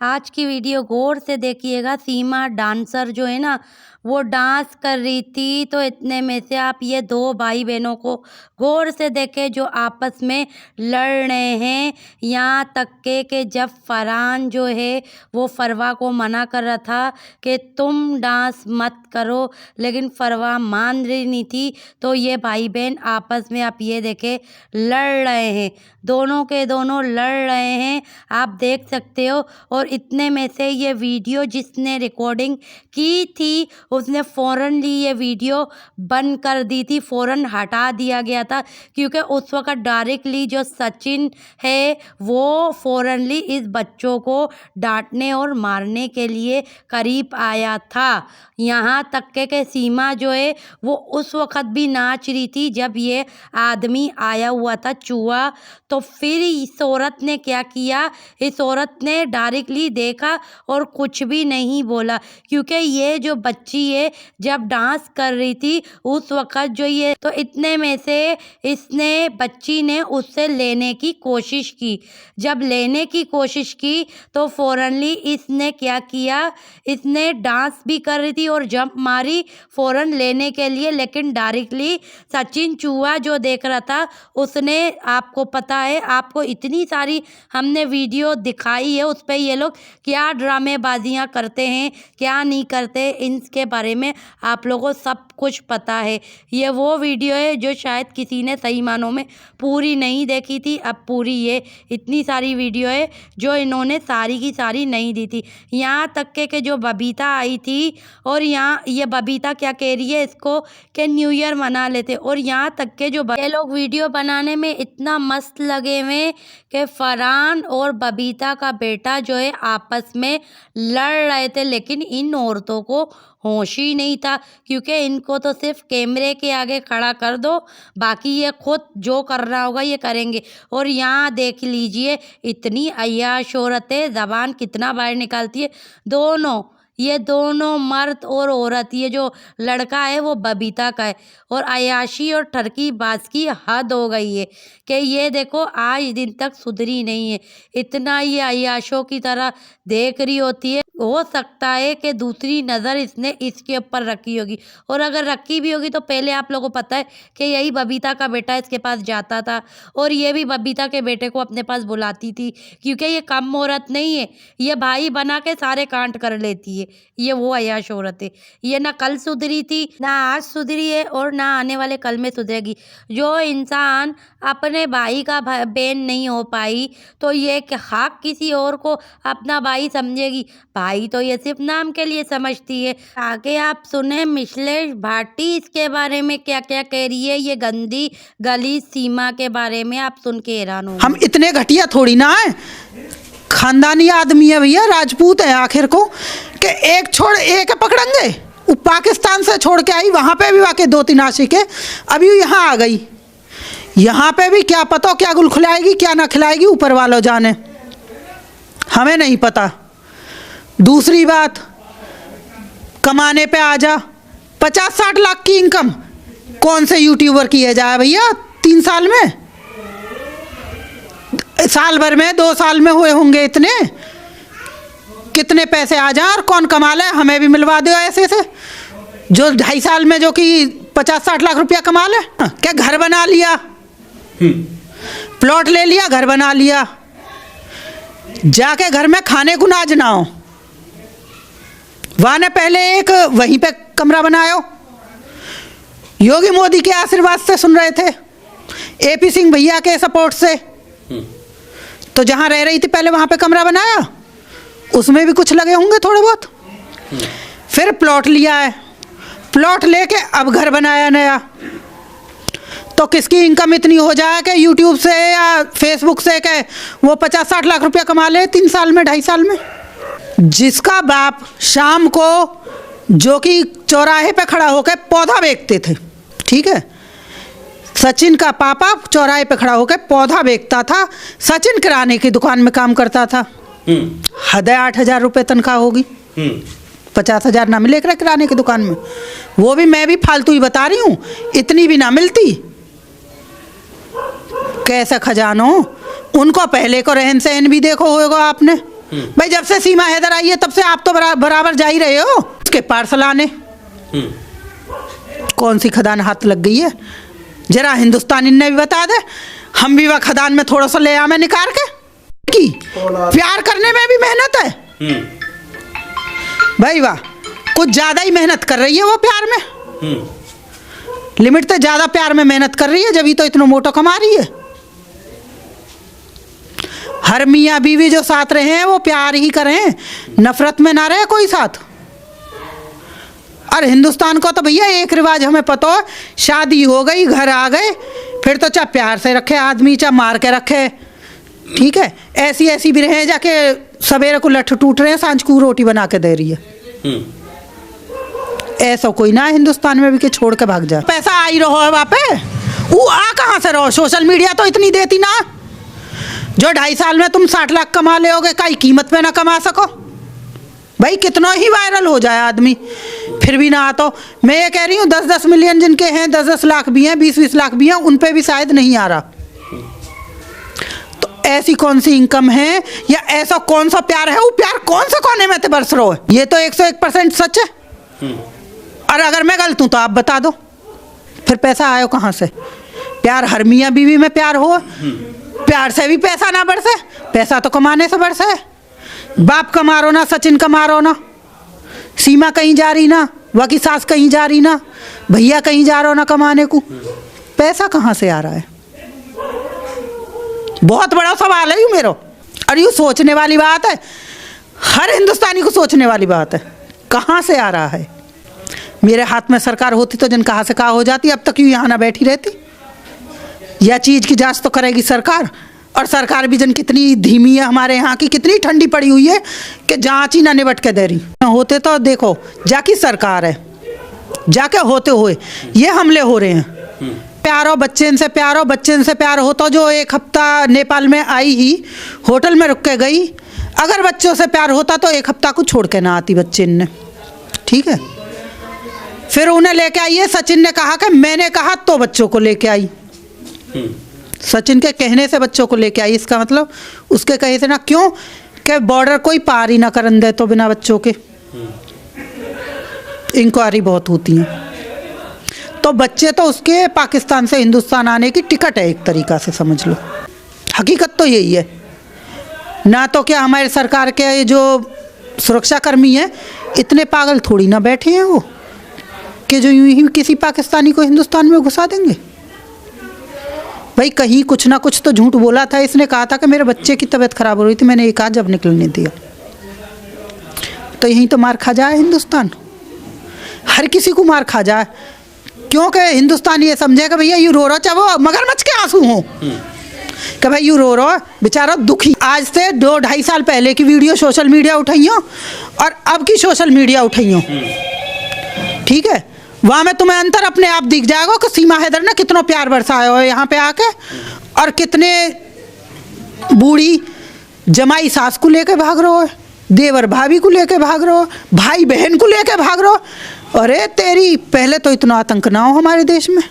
आज की वीडियो गौर से देखिएगा। सीमा डांसर जो है ना, वो डांस कर रही थी, तो इतने में से आप ये दो भाई बहनों को गौर से देखें जो आपस में लड़ रहे हैं। यहाँ तक के जब फरहान जो है वो फरवा को मना कर रहा था कि तुम डांस मत करो, लेकिन फरवा मान रही नहीं थी। तो ये भाई बहन आपस में आप ये देखें लड़ रहे हैं, दोनों के दोनों लड़ रहे हैं, आप देख सकते हो। और इतने में से ये वीडियो जिसने रिकॉर्डिंग की थी उसने फ़ौरनली ये वीडियो बंद कर दी थी, फ़ौरन हटा दिया गया था, क्योंकि उस वक़्त डायरेक्टली जो सचिन है वो फ़ौरनली इस बच्चों को डांटने और मारने के लिए करीब आया था। यहाँ तक के सीमा जो है वो उस वक़्त भी नाच रही थी जब ये आदमी आया हुआ था चूहा। तो फिर इस औरत ने क्या किया, इस औरत ने डायरेक्टली देखा और कुछ भी नहीं बोला, क्योंकि ये जो बच्ची है जब डांस कर रही थी उस वक़्त जो ये, तो इतने में से इसने बच्ची ने उससे लेने की कोशिश की। जब लेने की कोशिश की तो फ़ौरनली इसने क्या किया, इसने डांस भी कर रही थी और जंप मारी फ़ौरन लेने के लिए, लेकिन डायरेक्टली सचिन चूहा जो देख रहा था उसने, आपको पता है, आपको इतनी सारी हमने वीडियो दिखाई है, उस पर ये लोग क्या ड्रामेबाजियाँ करते हैं क्या नहीं करते, इनके बारे में आप लोगों को सब कुछ पता है। ये वो वीडियो है जो शायद किसी ने सही मानों में पूरी नहीं देखी थी। अब पूरी ये इतनी सारी वीडियो है जो इन्होंने सारी की सारी नहीं दी थी। यहाँ तक के जो बबीता आई थी, और यहाँ ये बबीता क्या कह रही है इसको कि न्यू ईयर मना लेते, और यहाँ तक के जो ये लोग वीडियो बनाने में इतना मस्त लगे हुए कि फरहान और बबीता का बेटा जो है आपस में लड़ रहे थे, लेकिन इन औरतों को होश ही नहीं था, क्योंकि इनको तो सिर्फ कैमरे के आगे खड़ा कर दो, बाकी ये खुद जो कर रहा होगा ये करेंगे। और यहाँ देख लीजिए इतनी अय्याश औरतें, ज़बान कितना बाहर निकालती है। दोनों, ये दोनों मर्द और औरत, ये जो लड़का है वो बबीता का है, और अय्याशी और ठरकी बाज की हद हो गई है कि ये देखो आज दिन तक सुधरी नहीं है। इतना ये अय्याशों की तरह देख रही होती है। हो सकता है कि दूसरी नज़र इसने इसके ऊपर रखी होगी, और अगर रखी भी होगी तो पहले आप लोगों को पता है कि यही बबीता का बेटा इसके पास जाता था, और ये भी बबीता के बेटे को अपने पास बुलाती थी, क्योंकि ये कम औरत नहीं है, ये भाई बना के सारे कांड कर लेती है। ये वो अय्याश औरत है, ये ना कल सुधरी थी, ना आज सुधरी है, और ना आने वाले कल में सुधरेगी। जो इंसान अपने भाई का बहन नहीं हो पाई तो ये हक किसी और को अपना भाई समझेगी। भाई तो ये सिर्फ नाम के लिए समझती है। आगे आप सुने मिथिलेश भाटी इसके बारे में क्या क्या कह रही है, ये गंदी गली सीमा के बारे में आप सुन के हैरान हो। हम इतने घटिया थोड़ी ना है, खानदानी आदमी है भैया, राजपूत है आखिर को, कि एक छोड़ एक पकड़ेंगे। वो पाकिस्तान से छोड़ के आई, वहाँ पे भी वाकई 2-3 आशिक है, अभी यहाँ आ गई। यहाँ पे भी क्या पता क्या गुल खिलाएगी क्या ना खिलाएगी, ऊपर वालों जाने, हमें नहीं पता। दूसरी बात, कमाने पे आ जा, 50-60 लाख की इनकम कौन से यूट्यूबर की है जाए भैया 3 साल में, साल भर में 2 साल में हुए होंगे इतने, कितने पैसे आ जाए और कौन कमा ले। हमें भी मिलवा दो ऐसे से जो 2.5 साल में जो कि 50-60 लाख रुपया कमा ले। क्या घर बना लिया, प्लॉट ले लिया, घर बना लिया, जाके घर में खाने को नाज ना हो, वहाँ ने पहले एक वहीं पे कमरा बनायो, योगी मोदी के आशीर्वाद से सुन रहे थे, AP सिंह भैया के सपोर्ट से, तो जहाँ रह रही थी पहले वहाँ पे कमरा बनाया, उसमें भी कुछ लगे होंगे थोड़े बहुत। फिर प्लॉट लिया है, प्लॉट लेके अब घर बनाया नया। तो किसकी इनकम इतनी हो जाए कि यूट्यूब से या फेसबुक से कि वो 50-60 लाख रुपया कमा ले 3 साल में 2.5 साल में। जिसका बाप शाम को जो कि चौराहे पे खड़ा होकर पौधा बेचते थे, ठीक है, सचिन का पापा चौराहे पे खड़ा होकर पौधा बेचता था, सचिन किराने की दुकान में काम करता था। हद 8,000 रुपये तनख्वाह होगी, 50,000 ना मिले किराने की दुकान में, वो भी मैं भी फालतू ही बता रही हूँ, इतनी भी ना मिलती। कैसा खजानो, उनको पहले को रहन सहन भी देखो होगा आपने, भाई जब से सीमा हैदर आई है तब से आप तो बराबर जा ही रहे हो उसके पार्सल आने। कौन सी खदान हाथ लग गई है जरा हिंदुस्तानी ने भी बता दे, हम भी वह खदान में थोड़ा सा ले आवे निकाल के की। प्यार करने में भी मेहनत है भाई, वाह कुछ ज्यादा ही मेहनत कर रही है वो प्यार में, लिमिट से ज्यादा प्यार में मेहनत कर रही है, जब ही तो इतना मोटा कमा रही है। हर मियाँ बीवी जो साथ रहे हैं वो प्यार ही करें, नफरत में ना रहे कोई साथ। और हिंदुस्तान को तो भैया एक रिवाज हमें पता है, शादी हो गई घर आ गए फिर तो चाहे प्यार से रखे आदमी चाहे मार के रखे, ठीक है। ऐसी ऐसी भी रहे जाके सवेरे को लठ टूट रहे हैं सांझ को रोटी बना के दे रही है। ऐसा कोई ना हिंदुस्तान में भी कि छोड़ के भाग जाए। पैसा आ ही रहो है वहाँ पे, वो आ कहाँ से रहो, सोशल मीडिया तो इतनी देती ना, जो 2.5 साल में तुम 60 लाख कमा लेोगे कई कीमत पे ना कमा सको भाई, कितना ही वायरल हो जाए आदमी फिर भी ना। तो मैं ये कह रही हूँ 10-10 मिलियन जिनके हैं, 10-10 लाख भी हैं, 20-20 लाख भी हैं, उन पे भी शायद नहीं आ रहा। तो ऐसी कौन सी इनकम है या ऐसा कौन सा प्यार है, वो प्यार कौन सा कोने में तो बरस रहा है, ये तो 101% सच है। और अगर मैं गलत हूँ तो आप बता दो, फिर पैसा आयो कहाँ से? प्यार हर मियाँ बीवी में प्यार हो, प्यार से भी पैसा ना बरसे, पैसा तो कमाने से बरसे। बाप कमा रो ना, सचिन कमा रो ना, सीमा कहीं जा रही ना, वह की सास कहीं जा रही ना, भैया कहीं जा रहा ना कमाने को, पैसा कहाँ से आ रहा है? बहुत बड़ा सवाल है ये मेरा, और ये सोचने वाली बात है, हर हिंदुस्तानी को सोचने वाली बात है, कहाँ से आ रहा है? मेरे हाथ में सरकार होती तो जन कहाँ से कहाँ हो जाती, अब तक यूँ यहाँ ना बैठी रहती। यह चीज़ की जांच तो करेगी सरकार, और सरकार भी जन कितनी धीमी है हमारे यहाँ की, कितनी ठंडी पड़ी हुई है कि जांच ही ना निबट के दे रही। होते तो देखो जाकी सरकार है, जाके होते हुए ये हमले हो रहे हैं। प्यारो बच्चे से प्यारो बच्चे से प्यार हो तो जो 1 हफ्ता नेपाल में आई ही होटल में रुक के गई, अगर बच्चों से प्यार होता तो 1 हफ्ता को छोड़ के ना आती बच्चे ने, ठीक है। फिर उन्हें लेके आई है, सचिन ने कहा कि मैंने कहा तो बच्चों को लेके आई, सचिन के कहने से बच्चों को लेके आई, इसका मतलब उसके कहे से ना, क्यों कि बॉर्डर कोई पार ही ना करन दे तो बिना बच्चों के, इंक्वायरी बहुत होती है। तो बच्चे तो उसके पाकिस्तान से हिंदुस्तान आने की टिकट है एक तरीक़ा से समझ लो, हकीकत तो यही है ना। तो क्या हमारे सरकार के जो सुरक्षाकर्मी हैं इतने पागल थोड़ी ना बैठे हैं वो कि जो यूं ही किसी पाकिस्तानी को हिंदुस्तान में घुसा देंगे। भाई कहीं कुछ ना कुछ तो झूठ बोला था, इसने कहा था कि मेरे बच्चे की तबीयत खराब हो रही थी, मैंने एक आज जब निकलने दिया, तो यहीं तो मार खा जाए हिंदुस्तान, हर किसी को मार खा जाए, क्योंकि हिंदुस्तान ये समझेगा भैया यू रो रहा, चाहे वो मगरमच्छ के आंसू हों कि भाई यू रो रहा बेचारा दुखी। आज से 2-2.5 साल पहले की वीडियो सोशल मीडिया उठाइयो और अब की सोशल मीडिया उठाइयो, ठीक है, वहाँ में तुम्हें अंतर अपने आप दिख जाएगा कि सीमा हैदर ने कितना प्यार बरसाया हो यहाँ पे आके, और कितने बूढ़ी जमाई सास को लेके भाग रहे हो, देवर भाभी को लेके भाग रहे हो, भाई बहन को लेके भाग रहे हो। अरे तेरी, पहले तो इतना आतंक ना हो हमारे देश में।